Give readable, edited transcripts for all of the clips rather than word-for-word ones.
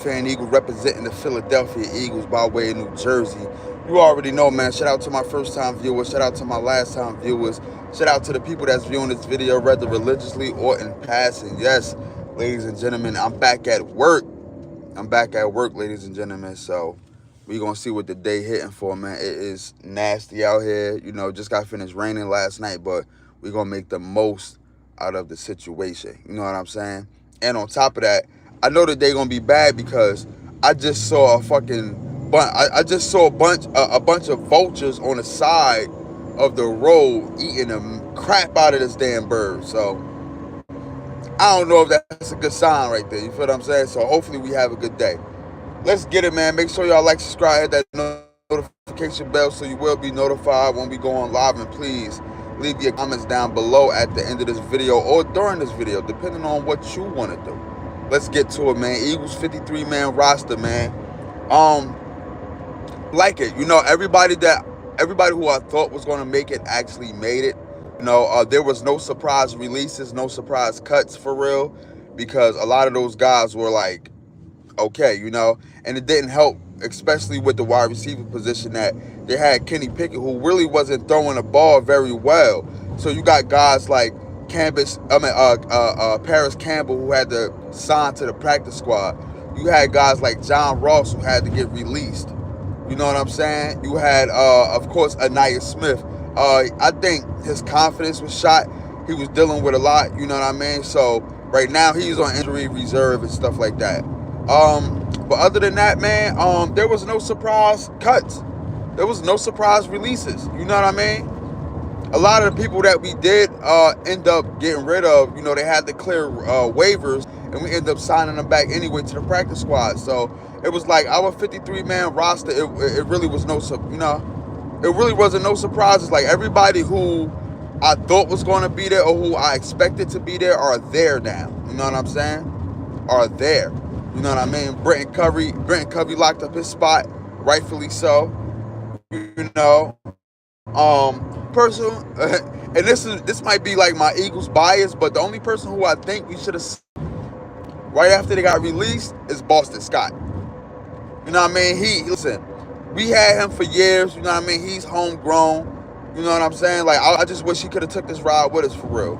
Fan Eagle representing the Philadelphia Eagles by way of New Jersey. You already know, man. Shout out to my first time viewers. Shout out to my last time viewers. Shout out to the people that's viewing this video, whether religiously or in passing. Yes, ladies and gentlemen, I'm back at work. I'm back at work, ladies and gentlemen. So we gonna see what the day hitting for, man. It is nasty out here. Just got finished raining last night, but we gonna make the most out of the situation. You know what I'm saying? And on top of that, I know the day gonna be bad because I just saw a fucking bunch. I just saw a bunch of vultures on the side of the road eating the crap out of this damn bird. So I don't know if that's a good sign right there. You feel what I'm saying? So hopefully we have a good day. Let's get it, man. Make sure y'all like, subscribe, hit that notification bell so you will be notified when we go on live. And please leave your comments down below at the end of this video or during this video, depending on what you want to do. Let's get to it, man. Eagles 53-man roster, man. Um, like it. Everybody who I thought was going to make it actually made it. There was no surprise releases, no surprise cuts for real, because a lot of those guys were like, okay, and it didn't help, especially with the wide receiver position that they had Kenny Pickett, who really wasn't throwing the ball very well. So you got guys like Paris Campbell, who had to sign to the practice squad. You had guys like John Ross, who had to get released. You know what I'm saying? You had, of course, Anaya Smith. I think his confidence was shot. He was dealing with a lot. You know what I mean? So right now he's on injury reserve and stuff like that. But other than that, man, there was no surprise cuts. There was no surprise releases. You know what I mean? A lot of the people that we did end up getting rid of, they had to clear waivers, and we ended up signing them back anyway to the practice squad. So it was like our 53-man roster. It really was it really wasn't no surprises. Like everybody who I thought was going to be there or who I expected to be there are there now. You know what I'm saying? Are there. You know what I mean? Brenton Covey locked up his spot, rightfully so. Person, and this might be like my Eagles bias, but the only person who I think we should have right after they got released is Boston Scott. You know what I mean? Listen, we had him for years. You know what I mean? He's homegrown. You know what I'm saying? Like I just wish he could have took this ride with us for real.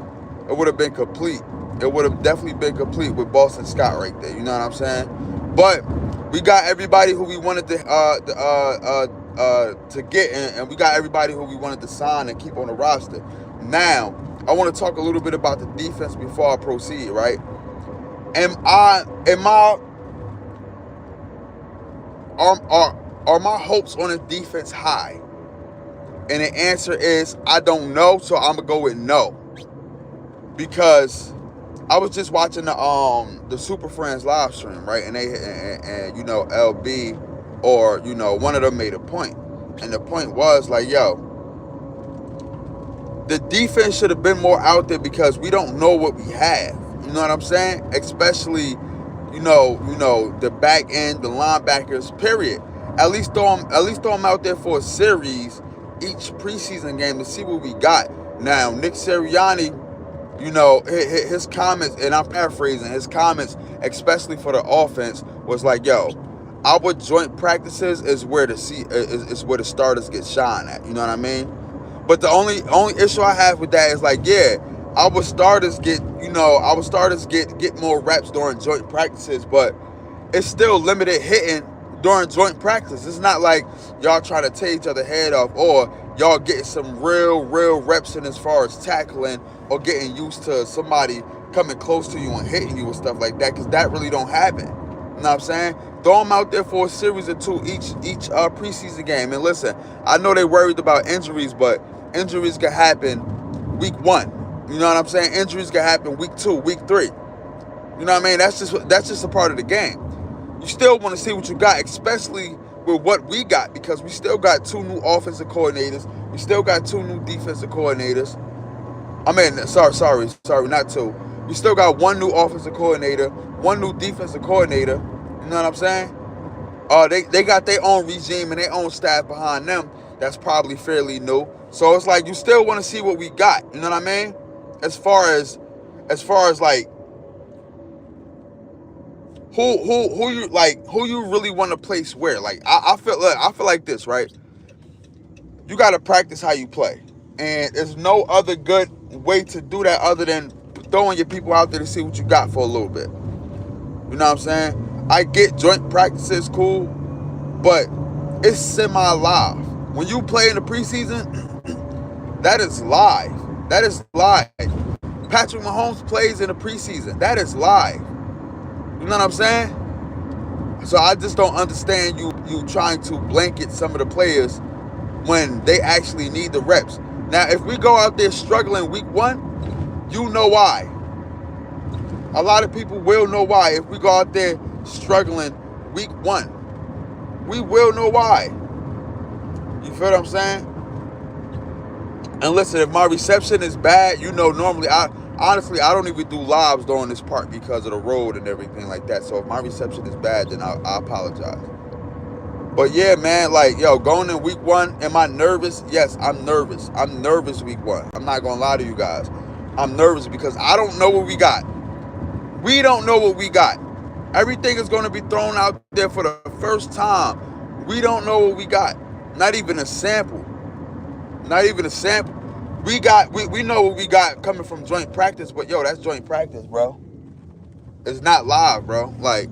It would have been complete. It would have definitely been complete with Boston Scott right there. You know what I'm saying? But we got everybody who we wanted to get, and we got everybody who we wanted to sign and keep on the roster. Now, I want to talk a little bit about the defense before I proceed. Right? Are my hopes on the defense high? And the answer is I don't know. So I'm gonna go with no, because I was just watching the Super Friends live stream, right? And LB or one of them made a point, and the point was like, yo, the defense should have been more out there because we don't know what we have. You know what I'm saying? Especially, the back end, the linebackers. Period. At least throw them out there for a series each preseason game to see what we got. Now, Nick Sirianni, his comments, and I'm paraphrasing, his comments, especially for the offense, was like, yo, our joint practices is where the starters get shine at. You know what I mean? But the only issue I have with that is like, yeah, our starters get more reps during joint practices, but it's still limited hitting during joint practice. It's not like y'all trying to tear each other head off, or y'all getting some real reps in as far as tackling or getting used to somebody coming close to you and hitting you and stuff like that, because that really don't happen. You know what I'm saying? Throw them out there for a series or two each preseason game. And listen, I know they're worried about injuries, but injuries can happen week 1. You know what I'm saying? Injuries can happen week 2, week 3. You know what I mean? That's just a part of the game. You still want to see what you got, especially with what we got, because we still got 2 new offensive coordinators. We still got 2 new defensive coordinators. I mean, sorry, not 2. We still got 1 new offensive coordinator, 1 new defensive coordinator. You know what I'm saying? They got their own regime and their own staff behind them that's probably fairly new. So it's like you still want to see what we got. You know what I mean? As far as like who you really want to place where? Like I feel like this, right? You got to practice how you play, and there's no other good way to do that other than throwing your people out there to see what you got for a little bit. You know what I'm saying? I get joint practices cool, but it's semi-live. When you play in the preseason, that is live. That is live. Patrick Mahomes plays in the preseason. That is live. You know what I'm saying? So I just don't understand you trying to blanket some of the players when they actually need the reps. Now, if we go out there struggling week 1, you know why. A lot of people will know why. If we go out there struggling week 1, we will know why. You feel what I'm saying? And listen, if my reception is bad, you know, normally honestly, I don't even do lives during this part because of the road and everything like that. So if my reception is bad, then I apologize. But yeah, man, like, yo, going in week 1, am I nervous? Yes, I'm nervous. I'm nervous week 1. I'm not going to lie to you guys. I'm nervous because I don't know what we got. We don't know what we got. Everything is going to be thrown out there for the first time. We don't know what we got. Not even a sample. Not even a sample. We know what we got coming from joint practice, but yo, that's joint practice, bro. It's not live, bro. Like,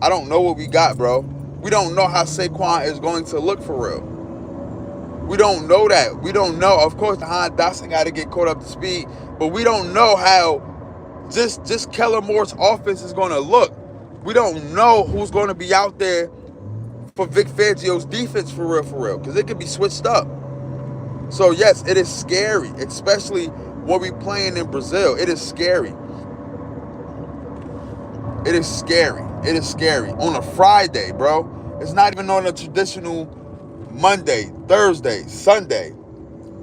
I don't know what we got, bro. We don't know how Saquon is going to look for real. We don't know that. We don't know. Of course, Jahan Dotson got to get caught up to speed, but we don't know how just Kellen Moore's offense is going to look. We don't know who's going to be out there for Vic Fangio's defense for real, because it could be switched up. So yes, it is scary, especially when we playing in Brazil. It is scary. It is scary. It is scary. On a Friday, bro. It's not even on a traditional Monday, Thursday, Sunday.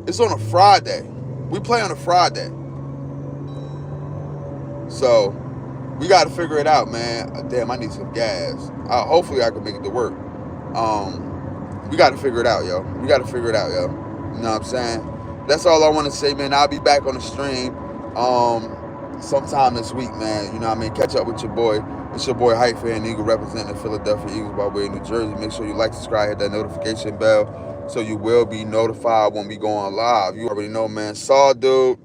It's on a Friday. We play on a Friday. So we got to figure it out, man. Damn, I need some gas. Hopefully I can make it to work. We got to figure it out, yo. We got to figure it out, yo. You know what I'm saying? That's all I want to say, man. I'll be back on the stream sometime this week, man. You know what I mean? Catch up with your boy. It's your boy Hype Fan Eagle representing the Philadelphia Eagles by way of New Jersey. Make sure you like, subscribe, hit that notification bell so you will be notified when we go on live. You already know, man. Saw, dude.